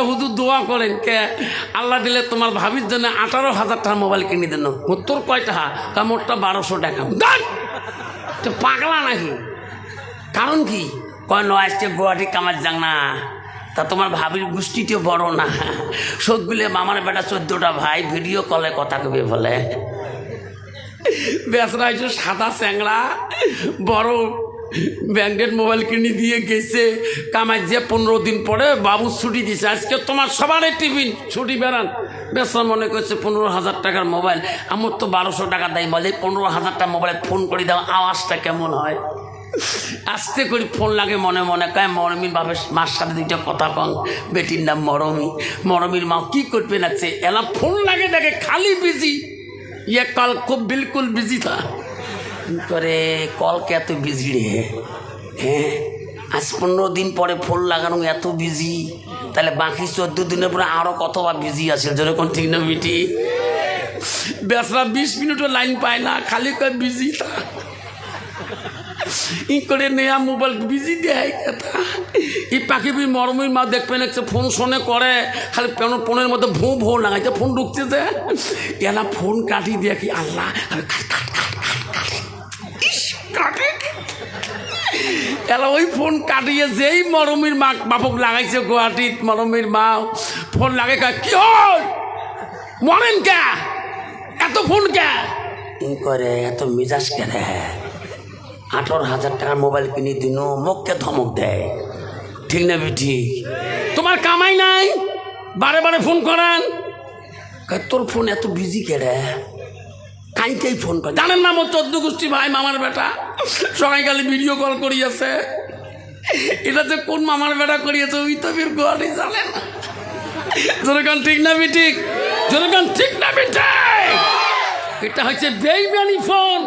হুজুর দোয়া করেন কে আল্লাহ দিলে তোমার ভাবির জন্য 18,000 টাকা মোবাইল কিনে দেন। তোর কয় টাকা? মোটটা 1200 টাকা। তো পাগলা নাকি? কারণ কি? কয় নয় আসছে গুয়াহাটি কামার যাং না, তা তোমার ভাবির গোষ্ঠীটিও বড় না, সবগুলো মামার বেটা 14টা ভাই ভিডিও কলে কথা কবে বলে। বেসরা হয়েছে সাদা চ্যাংড়া, বড় ব্র্যান্ডেড মোবাইল কিনে দিয়ে গেছে কামাই, যে 15 দিন পরে বাবু ছুটি দিছে, আজকে তোমার সবারই টিফিন ছুটি বেড়ান। বেসরা মনে করছে 15,000 টাকার মোবাইল, আমার তো 1200 টাকা দেয়, বলে 15,000 টাকা মোবাইলে ফোন করে দাও, আওয়াজটা কেমন হয়? আস্তে করে ফোন লাগে, মনে মনে কয় মরমির বাপের মার সাথে 2টা কথা কন, বেটির নাম মরমি। মরমির মা কি করবে লাগছে, এলা ফোন লাগে দেখে খালি বিজি, ইয়ে কল খুব বিলকুল বিজি থা করে, কল কে এত বিজি রে? হ্যাঁ, আজ 15 দিন পরে ফোন লাগানো এত বিজি, তাহলে বাকি 14 দিনের পরে আরও কতবা বিজি আছে, যেরকম ঠিক না মিটি? বেসরা 20 মিনিটও লাইন পায় না, খালি কয় বিজি থা ই করে নেয়া মোবাইল বিজি দেয়। এই পাখি বি মরমির মা দেখবেন একটা ফোন শোনে করে, খালি ফোনের মধ্যে ভো ভো লাগাইছে, ফোন ঢুকছে যে এনা ফোন কাটি দিয়ে কি আল্লাহ এলা ওই ফোন কাটিয়ে যেই মরমির মা বাপক লাগাইছে গুয়াহাটিত, মরমির মা ফোন লাগে কি হল মরেন কে এত ফোন কে করে, এত মিজাজ কে রে? 18,000 টাকার মোবাইল কিনে দিন, মুখকে ধমক দেয়, ঠিক না বেটি? তোমার কামাই নাই, বারে বারে ফোন করেন, তোর ফোন এত বিজি কে রে? কাইকেই ফোন করে, জানেন না আমার 14 গোষ্ঠী ভাই মামার বেটা সবাইকালে ভিডিও কল করিয়েছে, এটা যে কোন মামার বেটা করিয়েছে ওই তো বীর গোয়াটি জানেন। যেরকম ঠিক না বেটি? যেরকম ঠিক না বেটি? এটা হচ্ছে বেইমানি ফোন,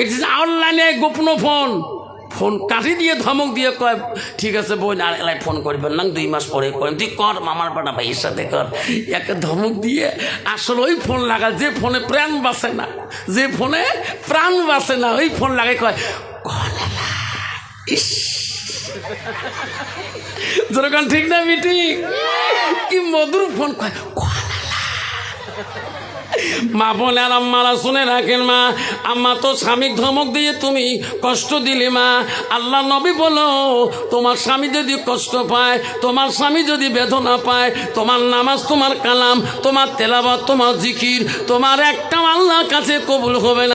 এটা অনলাইনে গোপন ফোন। ফোন কাটি দিয়ে ধমক দিয়ে কয় ঠিক আছে বোন আর এলাই ফোন করবেন না, 2 মাস পরে করেন, তুই কর মামার বেটা ভাইয়ের সাথে কর, একে ধমক দিয়ে আসলে ওই ফোন লাগা যে ফোনে প্রাণ বাঁচে না, যে ফোনে প্রাণ বাঁচে না, ওই ফোন লাগে কয় ইস, যেরকম ঠিক না মিটি? কি মধুর ফোন কয়। মা বলে আর আম্মারা শুনে রাখেন, মা আম্মা তো স্বামীর ধমক দিয়ে তুমি কষ্ট দিলে মা, আল্লাহ নবী বলো তোমার স্বামী যদি কষ্ট পায়, তোমার স্বামী যদি বেদনা পায়, তোমার নামাজ, তোমার কালাম, তোমার তেলাওয়াত, তোমার জিকির, তোমার একটা আল্লাহর কাছে কবুল হবে না।